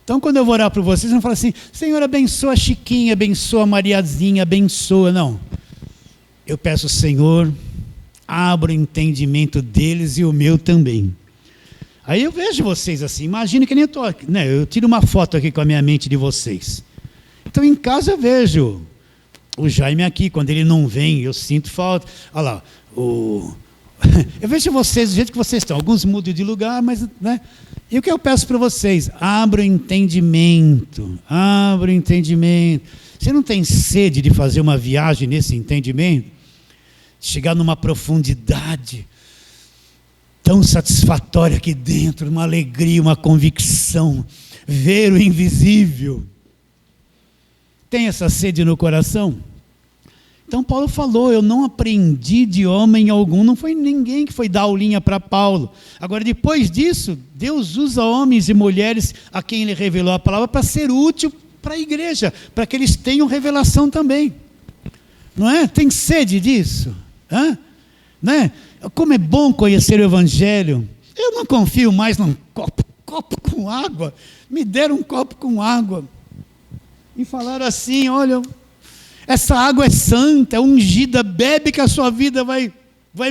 Então, quando eu vou orar por vocês, eu não falo assim: Senhor, abençoa a Chiquinha, abençoa a Mariazinha, abençoa. Não. Eu peço, Senhor, abra o entendimento deles e o meu também. Aí eu vejo vocês assim, imagina que nem eu estou aqui, né? Eu tiro uma foto aqui com a minha mente de vocês. Então, em casa eu vejo o Jaime aqui, quando ele não vem, eu sinto falta. Olha lá, Eu vejo vocês do jeito que vocês estão. Alguns mudam de lugar, mas, né? E o que eu peço para vocês? Abra o entendimento. Abra o entendimento. Você não tem sede de fazer uma viagem nesse entendimento? Chegar numa profundidade tão satisfatória aqui dentro, uma alegria, uma convicção, ver o invisível. Tem essa sede no coração? Então Paulo falou, eu não aprendi de homem algum, não foi ninguém que foi dar aulinha para Paulo. Agora, depois disso, Deus usa homens e mulheres a quem ele revelou a palavra para ser útil para a igreja, para que eles tenham revelação também. Não é? Tem sede disso? Né? Como é bom conhecer o Evangelho. Eu não confio mais num copo com água. Me deram um copo com água e falaram assim, olha, essa água é santa, é ungida, bebe que a sua vida vai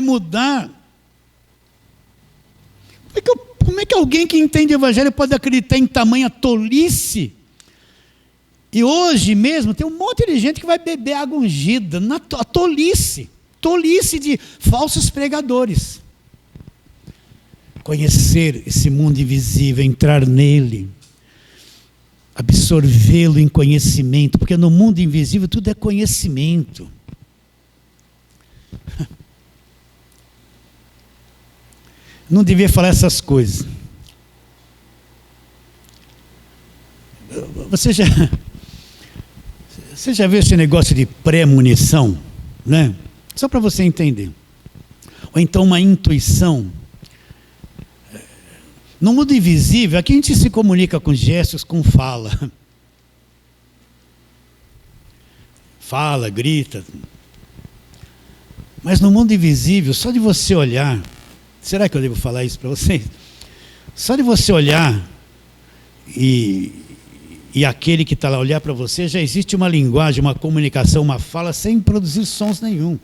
mudar. Como é que alguém que entende o Evangelho pode acreditar em tamanha tolice? E hoje mesmo tem um monte de gente que vai beber água ungida, a tolice de falsos pregadores. Conhecer esse mundo invisível, entrar nele, absorvê-lo em conhecimento, porque no mundo invisível tudo é conhecimento. Não devia falar essas coisas. Você já viu esse negócio de premonição, né? Só para você entender. Ou então uma intuição. No mundo invisível, aqui a gente se comunica com gestos, com fala. Fala, grita. Mas no mundo invisível, só de você olhar, será que eu devo falar isso para vocês? Só de você olhar e aquele que está lá olhar para você, já existe uma linguagem, uma comunicação, uma fala sem produzir sons nenhum.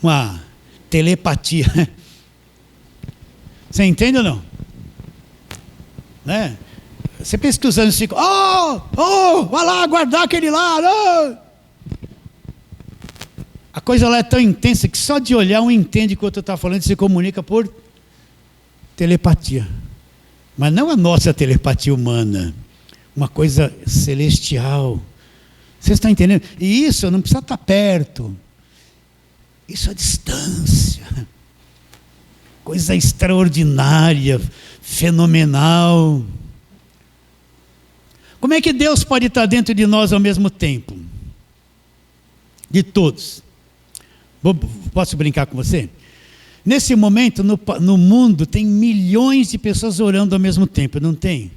Uma telepatia. Você entende ou não? Né? Você pensa que os anjos ficam, vai lá guardar aquele lá. Oh! A coisa lá é tão intensa que só de olhar um entende o que o outro está falando e se comunica por telepatia. Mas não a nossa telepatia humana, uma coisa celestial. Vocês estão entendendo? E isso não precisa estar perto. Isso é distância. Coisa extraordinária, fenomenal. Como é que Deus pode estar dentro de nós ao mesmo tempo? De todos. Posso brincar com você? Nesse momento, no mundo, tem milhões de pessoas orando ao mesmo tempo, não tem?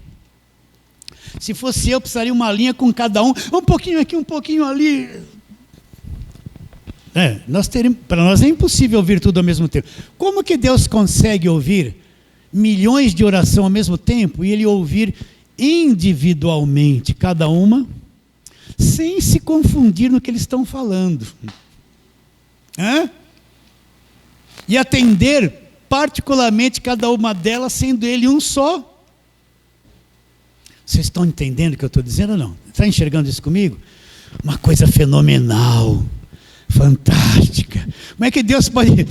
Se fosse eu, precisaria uma linha com cada um pouquinho aqui, um pouquinho ali. Para nós é impossível ouvir tudo ao mesmo tempo. Como que Deus consegue ouvir milhões de oração ao mesmo tempo e Ele ouvir individualmente cada uma, sem se confundir no que eles estão falando? E atender particularmente cada uma delas, sendo Ele um só? Vocês estão entendendo o que eu estou dizendo ou não? Está enxergando isso comigo? Uma coisa fenomenal, fantástica. Como é que Deus pode...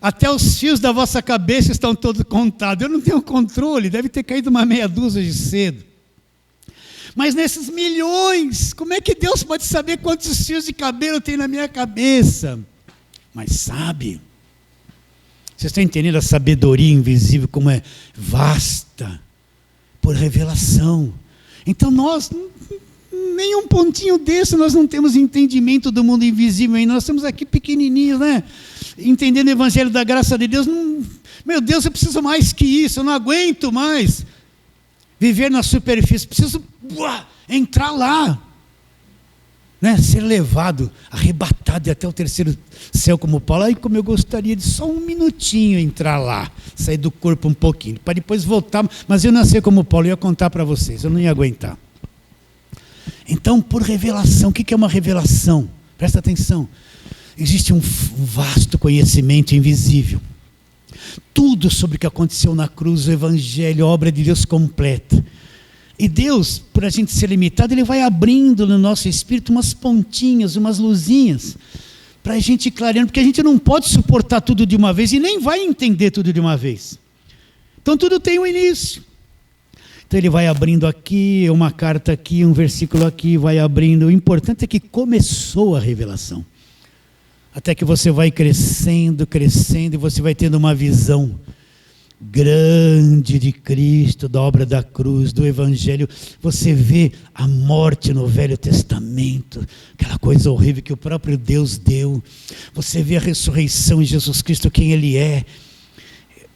Até os fios da vossa cabeça estão todos contados. Eu não tenho controle, deve ter caído uma meia dúzia de cedo. Mas nesses milhões, como é que Deus pode saber quantos fios de cabelo tem na minha cabeça? Mas sabe. Vocês estão entendendo a sabedoria invisível, como é vasta, por revelação. Então nós... nem um pontinho desse nós não temos entendimento do mundo invisível ainda. Nós estamos aqui pequenininhos, né? Entendendo o Evangelho da graça de Deus. Meu Deus, eu preciso mais que isso. Eu não aguento mais viver na superfície. Preciso entrar lá, né? Ser levado, arrebatado até o terceiro céu como Paulo. Aí como eu gostaria de só um minutinho entrar lá, sair do corpo um pouquinho, para depois voltar. Mas eu não sei como Paulo, eu ia contar para vocês, eu não ia aguentar. Então, por revelação, o que é uma revelação? Presta atenção. Existe um vasto conhecimento invisível. Tudo sobre o que aconteceu na cruz, o Evangelho, a obra de Deus completa. E Deus, por a gente ser limitado, Ele vai abrindo no nosso espírito umas pontinhas, umas luzinhas, para a gente ir clareando, porque a gente não pode suportar tudo de uma vez e nem vai entender tudo de uma vez. Então tudo tem um início. Então ele vai abrindo aqui, uma carta aqui, um versículo aqui, vai abrindo. O importante é que começou a revelação. Até que você vai crescendo, crescendo, e você vai tendo uma visão grande de Cristo, da obra da cruz, do Evangelho. Você vê a morte no Velho Testamento, aquela coisa horrível que o próprio Deus deu. Você vê a ressurreição em Jesus Cristo, quem Ele é.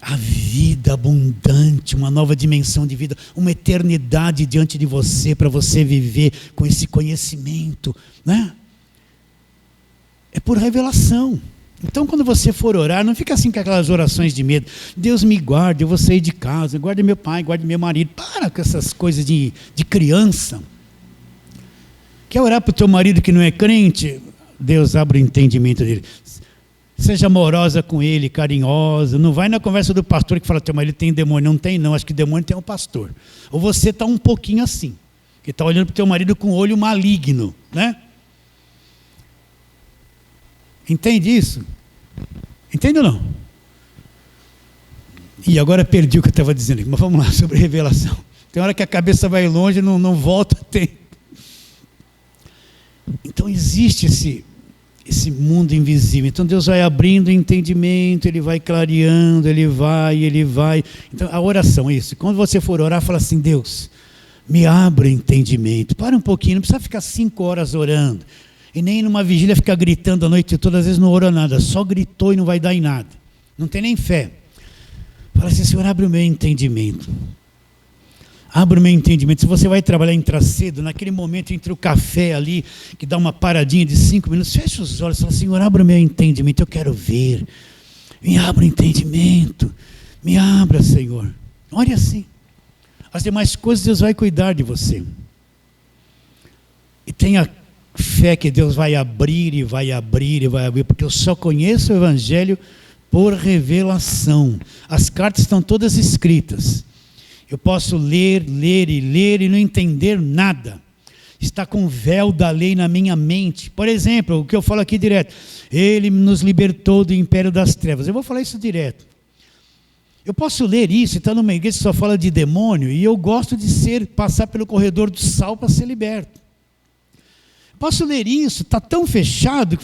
A vida abundante, uma nova dimensão de vida, uma eternidade diante de você, para você viver com esse conhecimento, né? É por revelação. Então, quando você for orar, não fica assim com aquelas orações de medo. Deus me guarde, eu vou sair de casa, guarde meu pai, guarde meu marido. Para com essas coisas de criança. Quer orar para o teu marido que não é crente? Deus abre o entendimento dele. Seja amorosa com ele, carinhosa. Não vai na conversa do pastor que fala, teu marido tem demônio. Não tem não, acho que demônio tem o pastor. Ou você está um pouquinho assim, que está olhando para o teu marido com o olho maligno, né? Entende isso? Entende ou não? E agora perdi o que eu estava dizendo aqui, mas vamos lá, sobre revelação. Tem hora que a cabeça vai longe e não volta a tempo. Então existe esse mundo invisível. Então Deus vai abrindo o entendimento, Ele vai clareando, Ele vai. Então a oração é isso. Quando você for orar, fala assim, Deus, me abre o entendimento. Para um pouquinho, não precisa ficar 5 horas orando. E nem numa vigília ficar gritando a noite toda, às vezes não orou nada, só gritou e não vai dar em nada. Não tem nem fé. Fala assim, Senhor, abre o meu entendimento. Abre o meu entendimento. Se você vai trabalhar, entrar cedo, naquele momento entre o café ali, que dá uma paradinha de 5 minutos, fecha os olhos e fala, Senhor, abre o meu entendimento, eu quero ver. Me abra o entendimento. Me abra, Senhor. Ore assim. As demais coisas Deus vai cuidar de você. E tenha fé que Deus vai abrir e vai abrir e vai abrir, porque eu só conheço o Evangelho por revelação. As cartas estão todas escritas. Eu posso ler e não entender nada. Está com o véu da lei na minha mente. Por exemplo, o que eu falo aqui direto. Ele nos libertou do império das trevas. Eu vou falar isso direto. Eu posso ler isso e estar numa igreja que só fala de demônio, e eu gosto de passar pelo corredor do sal para ser liberto. Posso ler isso, está tão fechado,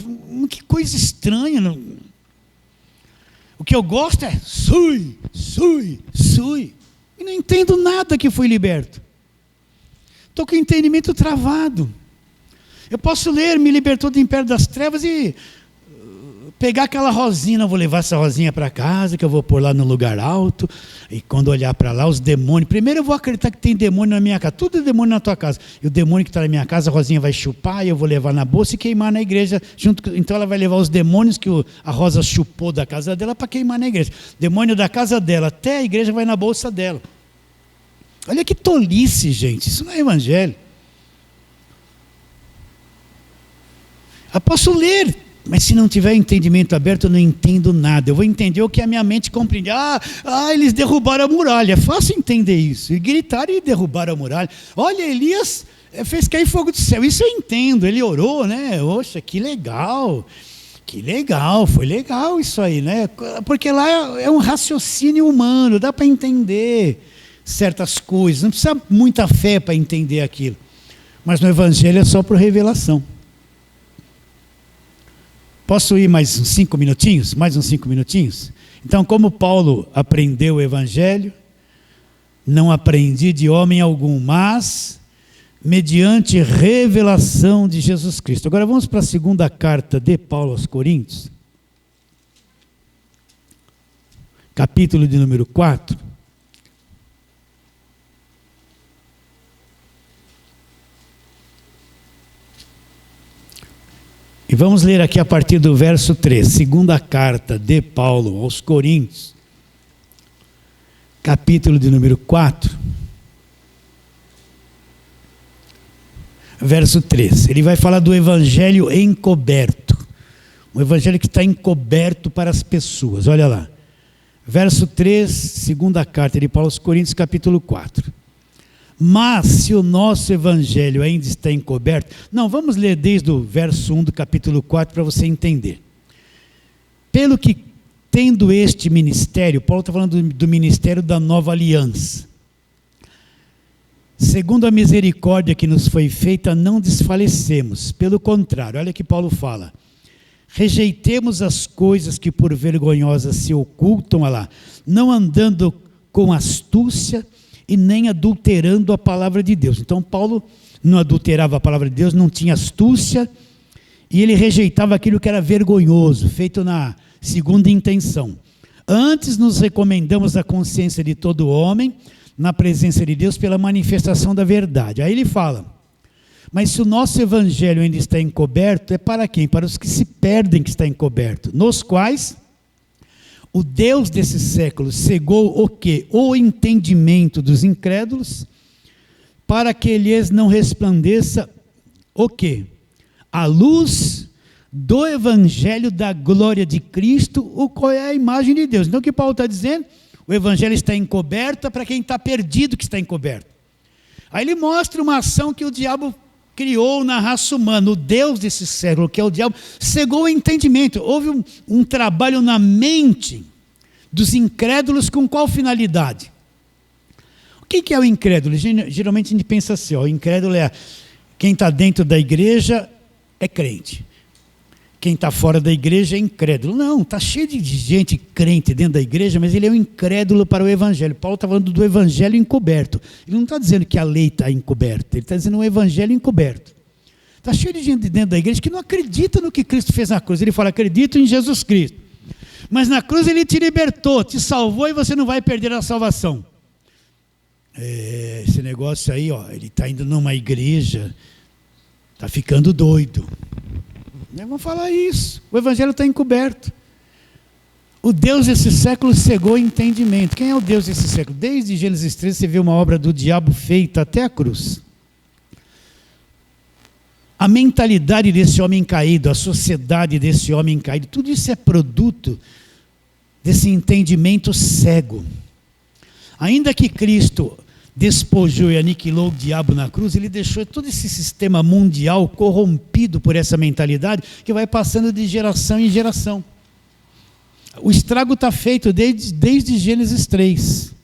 que coisa estranha. Não? O que eu gosto é sui. E não entendo nada que fui liberto. Estou com o entendimento travado. Eu posso ler, me libertou do império das trevas e pegar aquela rosinha, vou levar essa rosinha para casa, que eu vou pôr lá no lugar alto, e quando olhar para lá, os demônios, primeiro eu vou acreditar que tem demônio na minha casa, tudo é demônio na tua casa, e o demônio que está na minha casa, a rosinha vai chupar, e eu vou levar na bolsa e queimar na igreja, então ela vai levar os demônios que a Rosa chupou da casa dela para queimar na igreja, demônio da casa dela, até a igreja vai na bolsa dela. Olha que tolice, gente, isso não é evangelho. Eu posso ler, mas se não tiver entendimento aberto, eu não entendo nada. Eu vou entender o que a minha mente compreende. Eles derrubaram a muralha. É fácil entender isso. E gritaram e derrubaram a muralha. Olha, Elias fez cair fogo do céu. Isso eu entendo. Ele orou, né? Poxa, que legal. Que legal. Foi legal isso aí, né? Porque lá é um raciocínio humano. Dá para entender certas coisas. Não precisa muita fé para entender aquilo. Mas no Evangelho é só por revelação. Posso ir mais uns 5 minutinhos? Mais uns 5 minutinhos? Então, como Paulo aprendeu o Evangelho, não aprendi de homem algum, mas mediante revelação de Jesus Cristo. Agora vamos para a segunda carta de Paulo aos Coríntios, capítulo de número 4. E vamos ler aqui a partir do verso 3, segunda carta de Paulo aos Coríntios, capítulo de número 4, verso 3. Ele vai falar do evangelho encoberto, um evangelho que está encoberto para as pessoas. Olha lá, verso 3, segunda carta de Paulo aos Coríntios, capítulo 4. Mas se o nosso evangelho ainda está encoberto... Não, vamos ler desde o verso 1 do capítulo 4 para você entender. Pelo que, tendo este ministério, Paulo está falando do ministério da nova aliança. Segundo a misericórdia que nos foi feita, não desfalecemos. Pelo contrário, olha que Paulo fala. Rejeitemos as coisas que por vergonhosas se ocultam, olha lá, não andando com astúcia e nem adulterando a palavra de Deus. Então Paulo não adulterava a palavra de Deus, não tinha astúcia, e ele rejeitava aquilo que era vergonhoso, feito na segunda intenção. Antes nos recomendamos a consciência de todo homem, na presença de Deus, pela manifestação da verdade. Aí ele fala, mas se o nosso evangelho ainda está encoberto, é para quem? Para os que se perdem que está encoberto, nos quais o Deus desse século cegou o quê? O entendimento dos incrédulos, para que lhes não resplandeça o quê? A luz do evangelho da glória de Cristo, o qual é a imagem de Deus. Então o que Paulo está dizendo? O evangelho está encoberto para quem está perdido que está encoberto. Aí ele mostra uma ação que o diabo criou na raça humana, o Deus desse século, que é o diabo, cegou o entendimento. Houve um trabalho na mente dos incrédulos com qual finalidade? O que é o incrédulo? Geralmente a gente pensa assim, ó, o incrédulo é quem está dentro da igreja é crente. Quem está fora da igreja é incrédulo. Não, está cheio de gente crente dentro da igreja, mas ele é um incrédulo para o evangelho. Paulo está falando do evangelho encoberto. Ele não está dizendo que a lei está encoberta, ele está dizendo um evangelho encoberto. Está cheio de gente dentro da igreja que não acredita no que Cristo fez na cruz. Ele fala, acredito em Jesus Cristo. Mas na cruz ele te libertou, te salvou e você não vai perder a salvação. Esse negócio aí, ó, ele está indo numa igreja, está ficando doido. Vamos falar isso. O evangelho está encoberto. O Deus desse século cegou o entendimento. Quem é o Deus desse século? Desde Gênesis 3 você vê uma obra do diabo feita até a cruz. A mentalidade desse homem caído, a sociedade desse homem caído, tudo isso é produto desse entendimento cego. Ainda que Cristo despojou e aniquilou o diabo na cruz, ele deixou todo esse sistema mundial corrompido por essa mentalidade que vai passando de geração em geração. O estrago está feito desde Gênesis 3.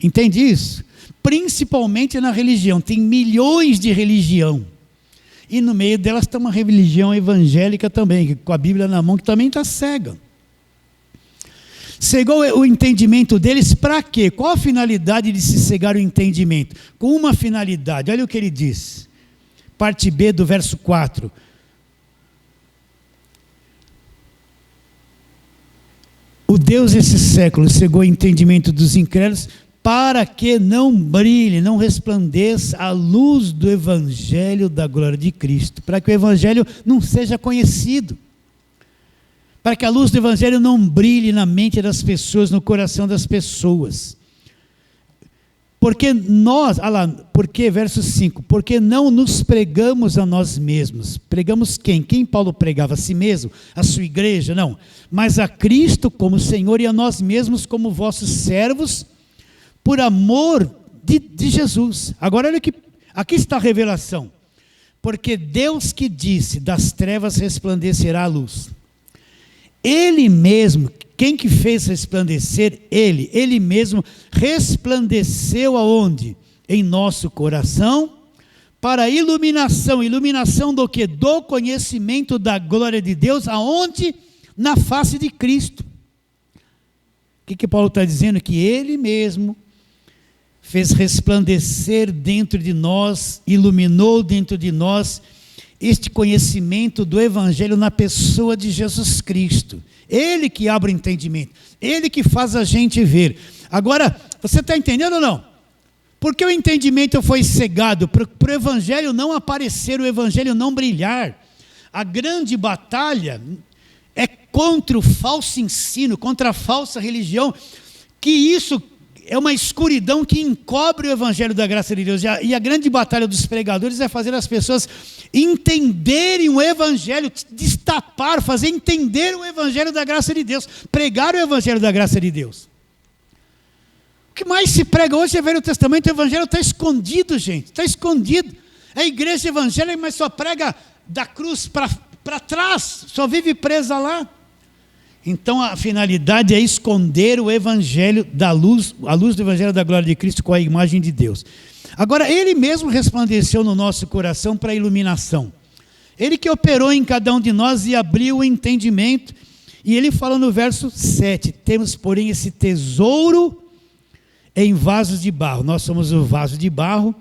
Entende isso? Principalmente na religião. Tem milhões de religião. E no meio delas está uma religião evangélica também, com a Bíblia na mão, que também está cega. Cegou o entendimento deles para quê? Qual a finalidade de se cegar o entendimento? Com uma finalidade, olha o que ele diz. Parte B do verso 4. O Deus desse século cegou o entendimento dos incrédulos para que não brilhe, não resplandeça a luz do evangelho da glória de Cristo. Para que o evangelho não seja conhecido. Para que a luz do evangelho não brilhe na mente das pessoas, no coração das pessoas. Porque nós, verso 5, porque não nos pregamos a nós mesmos. Pregamos quem? Quem Paulo pregava? A si mesmo? A sua igreja? Não. Mas a Cristo como Senhor e a nós mesmos como vossos servos, por amor de Jesus. Agora olha que, aqui está a revelação. Porque Deus que disse, das trevas resplandecerá a luz. Ele mesmo, quem que fez resplandecer? Ele mesmo resplandeceu aonde? Em nosso coração, para a iluminação. Iluminação do quê? Do conhecimento da glória de Deus, aonde? Na face de Cristo. O que Paulo está dizendo? Que ele mesmo fez resplandecer dentro de nós, iluminou dentro de nós, este conhecimento do evangelho na pessoa de Jesus Cristo. Ele que abre o entendimento, ele que faz a gente ver. Agora, você está entendendo ou não? Porque o entendimento foi cegado, para o evangelho não aparecer, o evangelho não brilhar. A grande batalha é contra o falso ensino, contra a falsa religião, que isso é uma escuridão que encobre o evangelho da graça de Deus. E a grande batalha dos pregadores é fazer as pessoas entenderem o evangelho, destapar, fazer entender o evangelho da graça de Deus, pregar o evangelho da graça de Deus. que mais se prega hoje é Velho Testamento, o Evangelho está escondido, gente, está escondido. É a igreja evangélica, mas só prega da cruz para trás, só vive presa lá. Então a finalidade é esconder o Evangelho da luz, a luz do Evangelho da glória de Cristo com a imagem de Deus. Agora, Ele mesmo resplandeceu no nosso coração para a iluminação. Ele que operou em cada um de nós e abriu o entendimento. E Ele fala no verso 7, temos, porém, esse tesouro em vasos de barro. Nós somos o vaso de barro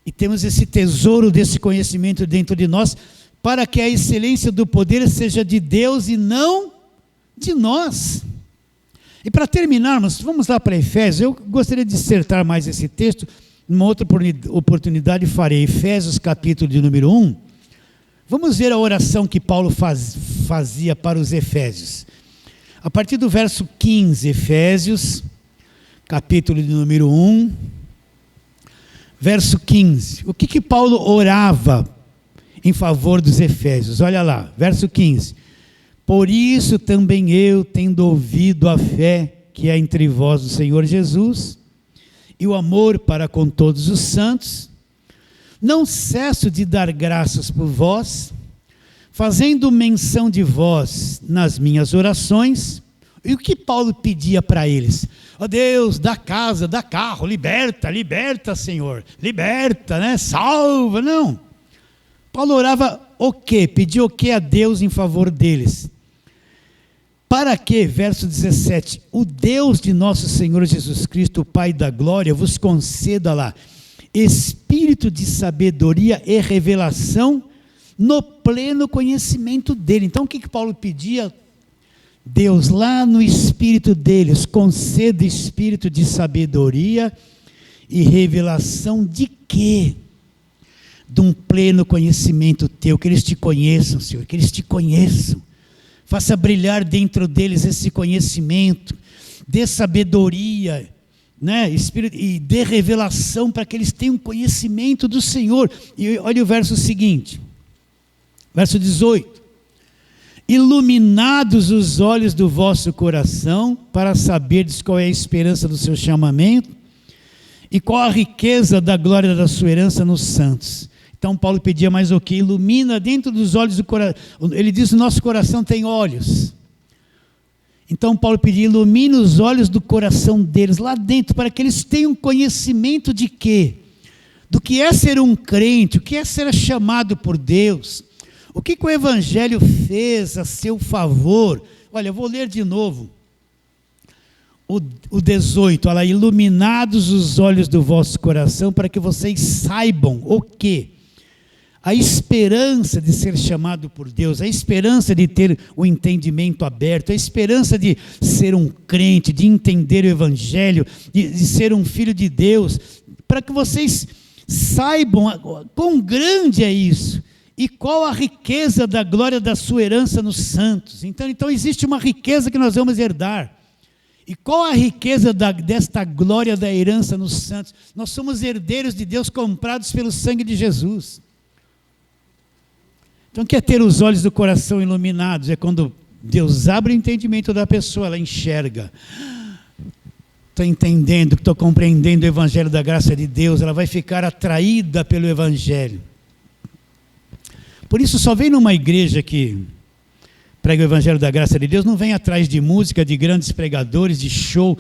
e temos esse tesouro desse conhecimento dentro de nós, para que a excelência do poder seja de Deus e não de nós. E para terminarmos, vamos lá para Efésios. Eu gostaria de dissertar mais esse texto, numa outra oportunidade farei. Efésios capítulo de número 1. Vamos ver a oração que Paulo fazia para os Efésios. A partir do verso 15, Efésios, capítulo de número 1, verso 15. O que Paulo orava em favor dos Efésios? Olha lá, verso 15. Por isso também eu, tendo ouvido a fé que há entre vós do Senhor Jesus, e o amor para com todos os santos, não cesso de dar graças por vós, fazendo menção de vós nas minhas orações. E o que Paulo pedia para eles? Ó Deus, dá casa, dá carro, liberta, liberta, Senhor, liberta, né? Salva, não. Paulo orava o quê? Pedia o quê a Deus em favor deles? Para que, verso 17, o Deus de nosso Senhor Jesus Cristo, o Pai da glória, vos conceda lá espírito de sabedoria e revelação no pleno conhecimento dele. Então o que Paulo pedia? Deus, lá no espírito deles, conceda espírito de sabedoria e revelação de quê? De um pleno conhecimento teu, que eles te conheçam, Senhor, que eles te conheçam. Faça brilhar dentro deles esse conhecimento, dê sabedoria, né? Espírito, e dê revelação para que eles tenham conhecimento do Senhor. E olha o verso seguinte, verso 18. Iluminados os olhos do vosso coração, para saberdes qual é a esperança do seu chamamento, e qual a riqueza da glória da sua herança nos santos. Então Paulo pedia mais o que? Ilumina dentro dos olhos do coração. Ele diz: o nosso coração tem olhos. Então Paulo pedia: ilumina os olhos do coração deles, lá dentro, para que eles tenham conhecimento de quê? Do que é ser um crente, o que é ser chamado por Deus, o que o Evangelho fez a seu favor. Olha, eu vou ler de novo. O 18, olha lá, iluminados os olhos do vosso coração, para que vocês saibam o quê? A esperança de ser chamado por Deus, a esperança de ter o entendimento aberto, a esperança de ser um crente, de entender o Evangelho, de ser um filho de Deus, para que vocês saibam quão grande é isso, e qual a riqueza da glória da sua herança nos santos. Então existe uma riqueza que nós vamos herdar. E qual a riqueza desta glória da herança nos santos? Nós somos herdeiros de Deus, comprados pelo sangue de Jesus. Então, quer ter os olhos do coração iluminados? É quando Deus abre o entendimento da pessoa, ela enxerga. Estou entendendo, estou compreendendo o Evangelho da graça de Deus, ela vai ficar atraída pelo Evangelho. Por isso, só vem numa igreja que prega o Evangelho da graça de Deus, não vem atrás de música, de grandes pregadores, de show.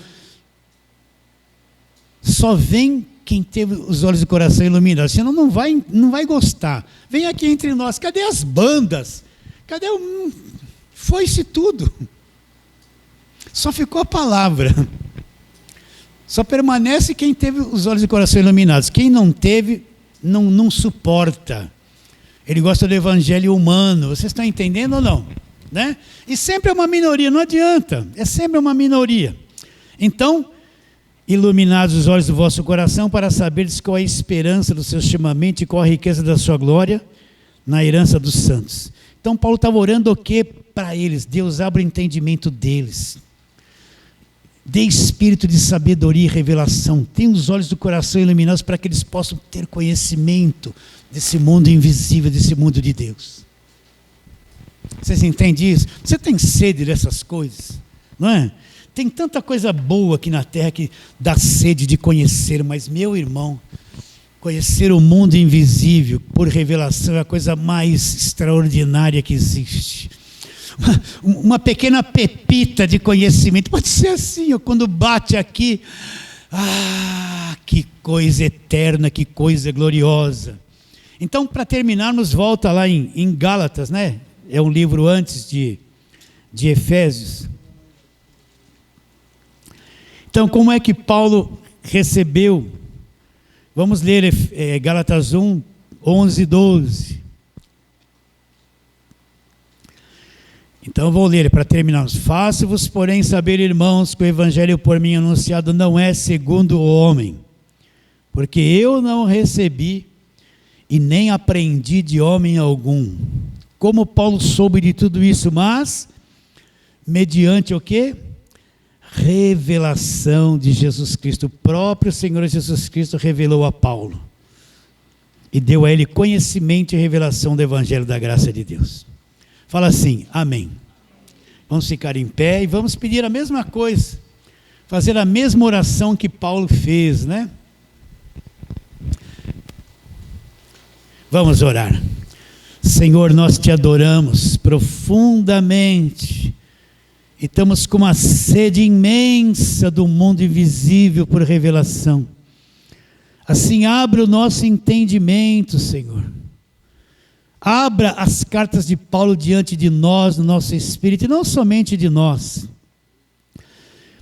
Só vem quem teve os olhos do coração iluminados, senão não vai gostar. Vem aqui entre nós, cadê as bandas? Cadê o... Foi-se tudo. Só ficou a palavra. Só permanece quem teve os olhos do coração iluminados. Quem não teve, não suporta. Ele gosta do evangelho humano. Vocês estão entendendo ou não? Né? E sempre é uma minoria, não adianta. É sempre uma minoria. Então, iluminados os olhos do vosso coração, para saberes qual é a esperança do seu chamamento e qual a riqueza da sua glória na herança dos santos. Então Paulo estava orando o quê para eles? Deus abre o entendimento deles. Dê espírito de sabedoria e revelação. Tenha os olhos do coração iluminados para que eles possam ter conhecimento desse mundo invisível, desse mundo de Deus. Vocês entendem isso? Você tem sede dessas coisas, não é? Tem tanta coisa boa aqui na terra que dá sede de conhecer, mas, meu irmão, conhecer o mundo invisível por revelação é a coisa mais extraordinária que existe. Uma pequena pepita de conhecimento, pode ser assim, ó, quando bate aqui, que coisa eterna, que coisa gloriosa. Então, para terminarmos, volta lá em Gálatas, né? É um livro antes de Efésios. Então, como é que Paulo recebeu? Vamos ler Gálatas 1, 11 e 12. Então, vou ler para terminarmos. Faço-vos, porém, saber, irmãos, que o evangelho por mim anunciado não é segundo o homem, porque eu não recebi e nem aprendi de homem algum. Como Paulo soube de tudo isso, mas mediante o quê? Revelação de Jesus Cristo. O próprio Senhor Jesus Cristo revelou a Paulo e deu a ele conhecimento e revelação do evangelho da graça de Deus. Fala assim, amém. Vamos ficar em pé e vamos pedir a mesma coisa, fazer a mesma oração que Paulo fez, né? Vamos orar. Senhor, nós te adoramos profundamente e estamos com uma sede imensa do mundo invisível por revelação. Assim, abra o nosso entendimento, Senhor. Abra as cartas de Paulo diante de nós, no nosso espírito, e não somente de nós,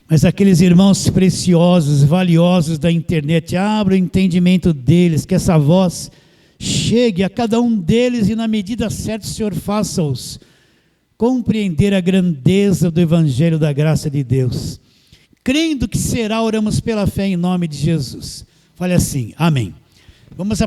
mas aqueles irmãos preciosos, valiosos da internet. Abra o entendimento deles, que essa voz chegue a cada um deles e na medida certa o Senhor faça-os compreender a grandeza do evangelho da graça de Deus. Crendo que será, oramos pela fé em nome de Jesus. Fale assim, amém. Vamos